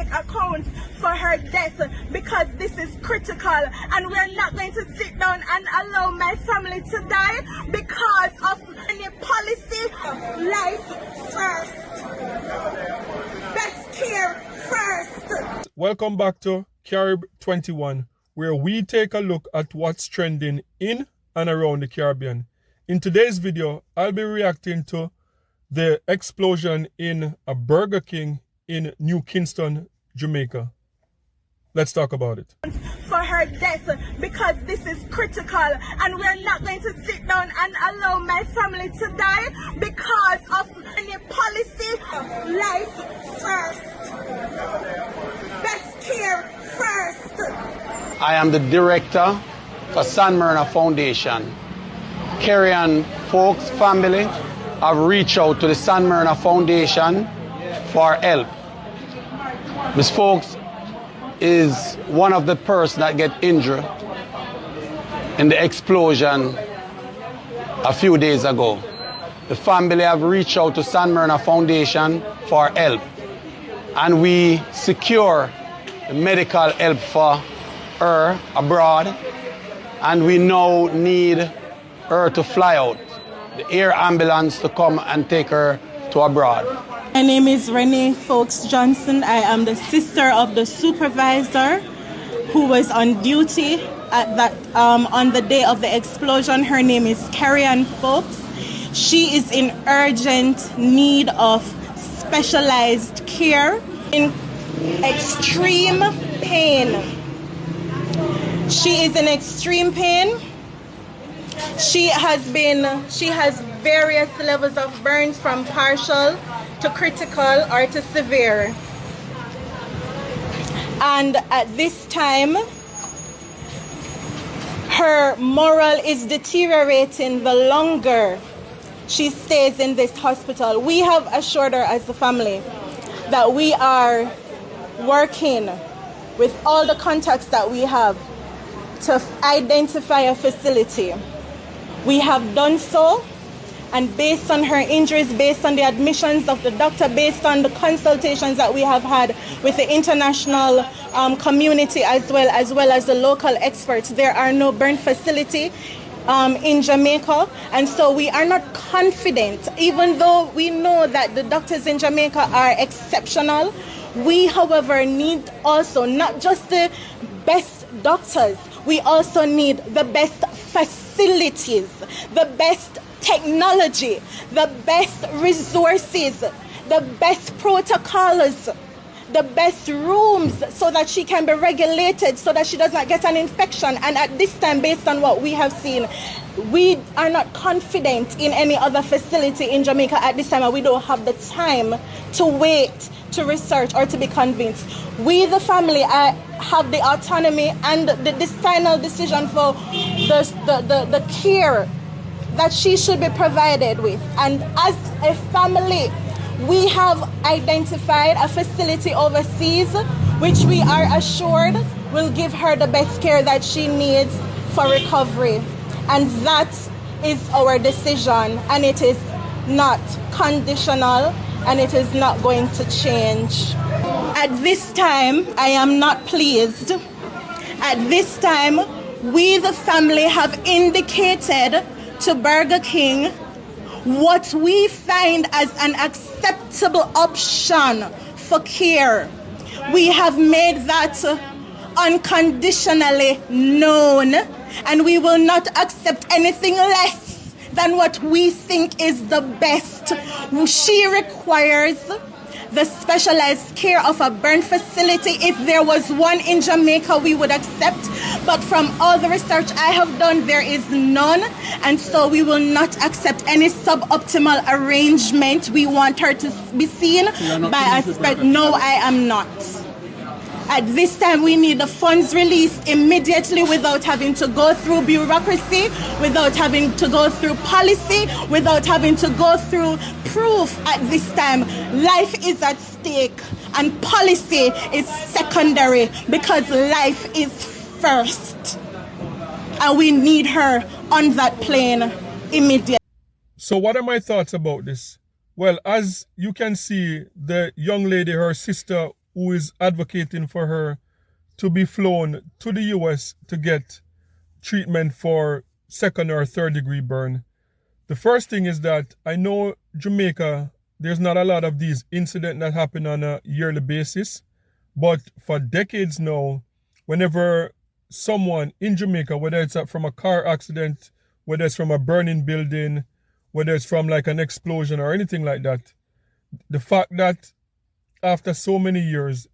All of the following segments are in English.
take account for her death because this is critical, and we're not going to sit down and allow my family to die because of any policy. Life first. Best care first. Welcome back to Carib 21, where we take a look at what's trending in and around the Caribbean. In today's video, I'll be reacting to the explosion in a Burger King in New Kingston, Jamaica. Let's talk about it. For her death because this is critical, and we're not going to sit down and allow my family to die because of any policy. Life first. Best care first. I am the director for San Myrna Foundation. Carrie and Folks family have reached out to the San Myrna Foundation for help. Ms. Folks is one of the persons that get injured in the explosion a few days ago. The family have reached out to San Myrna Foundation for help, and we secure the medical help for her abroad, and we now need her to fly out, the air ambulance to come and take her to abroad. My name is Renee Folks Johnson. I am the sister of the supervisor who was on duty at that on the day of the explosion. Her name is Carrie Folks. She is in urgent need of specialized care, in extreme pain. She is in extreme pain. She has various levels of burns from partial to critical or to severe. And at this time, her moral is deteriorating the longer she stays in this hospital. We have assured her as the family that we are working with all the contacts that we have to identify a facility. We have done so, and based on her injuries, based on the admissions of the doctor, based on the consultations that we have had with the international community as well as the local experts, there are no burn facility in Jamaica, and so we are not confident, even though we know that the doctors in Jamaica are exceptional. We, however, need also not just the best doctors, we also need the best facilities, the best technology, the best resources, the best protocols, the best rooms, so that she can be regulated, so that she does not get an infection. And at this time, based on what we have seen, we are not confident in any other facility in Jamaica at this time, and we don't have the time to wait to research or to be convinced. We, the family, have the autonomy and this final decision for the care that she should be provided with. And as a family, we have identified a facility overseas which we are assured will give her the best care that she needs for recovery. And that is our decision, and it is not conditional, and it is not going to change. At this time, I am not pleased. At this time, we, the family, have indicated to Burger King what we find as an acceptable option for care. We have made that unconditionally known, and we will not accept anything less than what we think is the best. She requires the specialized care of a burn facility. If there was one in Jamaica, we would accept. But from all the research I have done, there is none. And so we will not accept any suboptimal arrangement. We want her to be seen by a specialist. No, I am not. At this time, we need the funds released immediately without having to go through bureaucracy, without having to go through policy, without having to go through proof at this time. Life is at stake and policy is secondary because life is first. And we need her on that plane immediately. So what are my thoughts about this? Well, as you can see, the young lady, her sister, who is advocating for her to be flown to the US to get treatment for second or third degree burn. The first thing is that I know Jamaica, there's not a lot of these incidents that happen on a yearly basis, but for decades now, whenever someone in Jamaica, whether it's from a car accident, whether it's from a burning building, whether it's from like an explosion or anything like that, the fact that after so many years,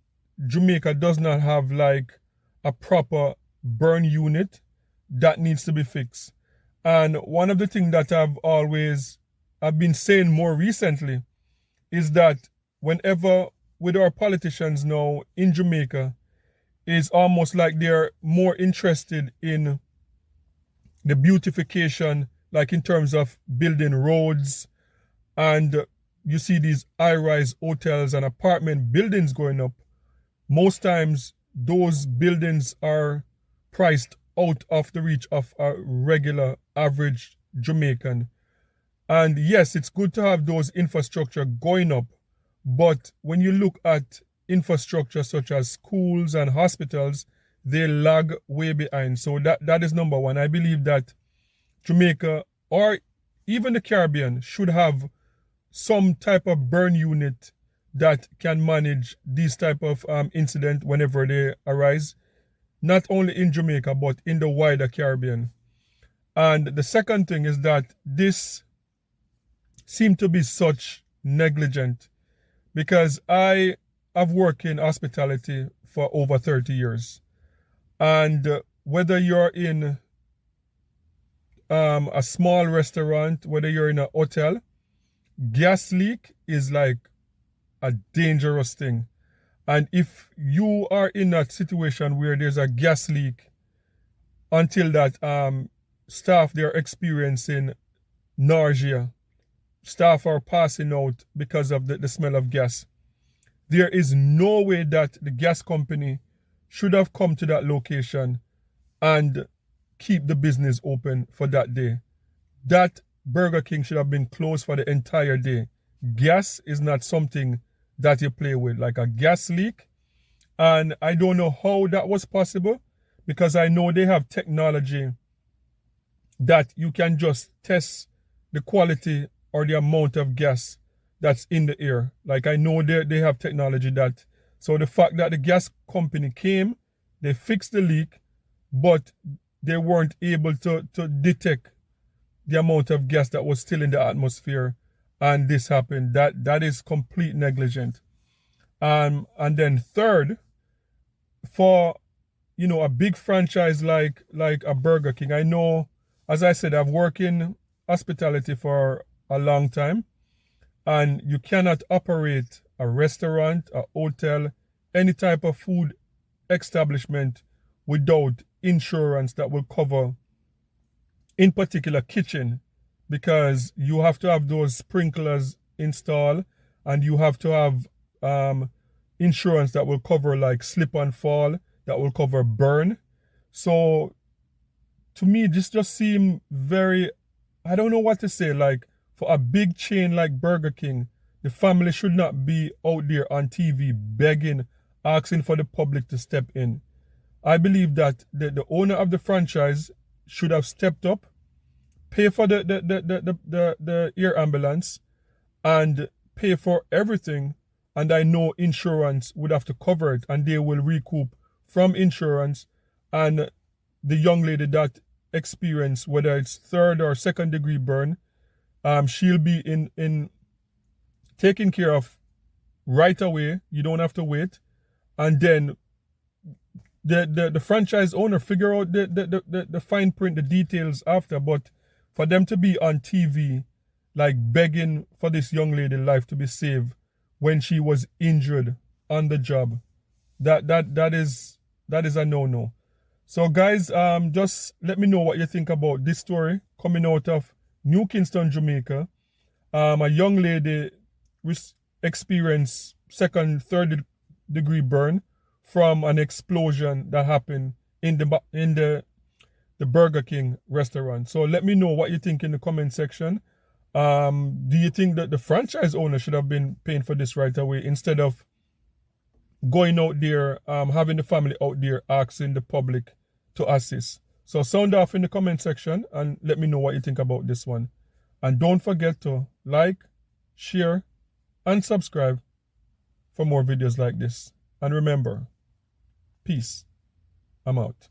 Jamaica does not have like a proper burn unit, that needs to be fixed. And one of the things that I've been saying more recently is that whenever with our politicians now in Jamaica, is almost like they're more interested in the beautification, like in terms of building roads, and you see these high-rise hotels and apartment buildings going up. Most times those buildings are priced out of the reach of a regular average Jamaican. And yes, it's good to have those infrastructure going up, but when you look at infrastructure such as schools and hospitals, they lag way behind. So that is number one. I believe that Jamaica or even the Caribbean should have some type of burn unit that can manage these type of incident whenever they arise, not only in Jamaica but in the wider Caribbean. And the second thing is that this seemed to be such negligent, because I have worked in hospitality for over 30 years. And whether you're in a small restaurant, whether you're in a hotel, gas leak is like a dangerous thing. And if you are in that situation where there's a gas leak, until that staff, they're experiencing nausea, staff are passing out because of the smell of gas, there is no way that the gas company should have come to that location and keep the business open for that day. That Burger King should have been closed for the entire day. Gas is not something that you play with, like a gas leak. And I don't know how that was possible, because I know they have technology that you can just test the quality or the amount of gas that's in the air. Like I know they have technology that. So the fact that the gas company came, they fixed the leak, but they weren't able to detect the amount of gas that was still in the atmosphere, and this happened. That is complete negligence. And then third, for a big franchise like a Burger King, I know, as I said, I've worked in hospitality for a long time, and you cannot operate a restaurant, a hotel, any type of food establishment without insurance that will cover, in particular, kitchen, because you have to have those sprinklers installed, and you have to have insurance that will cover like slip and fall, that will cover burn. So to me, this just seemed very, I don't know what to say, like for a big chain like Burger King, the family should not be out there on TV begging, asking for the public to step in. I believe that the owner of the franchise should have stepped up, pay for the air ambulance, and pay for everything. And I know insurance would have to cover it, and they will recoup from insurance. And the young lady that experienced, whether it's third or second degree burn, she'll be in taken care of right away. You don't have to wait. And then the franchise owner figure out the fine print, the details after. But for them to be on TV, like begging for this young lady's life to be saved when she was injured on the job, that is a no-no. So guys, just let me know what you think about this story coming out of New Kingston, Jamaica. A young lady experienced second, third degree burn from an explosion that happened in the Burger King restaurant. So let me know what you think in the comment section. Do you think that the franchise owner should have been paying for this right away instead of going out there, having the family out there asking the public to assist. So sound off in the comment section and let me know what you think about this one. And don't forget to like, share, and subscribe for more videos like this. And remember, peace. I'm out.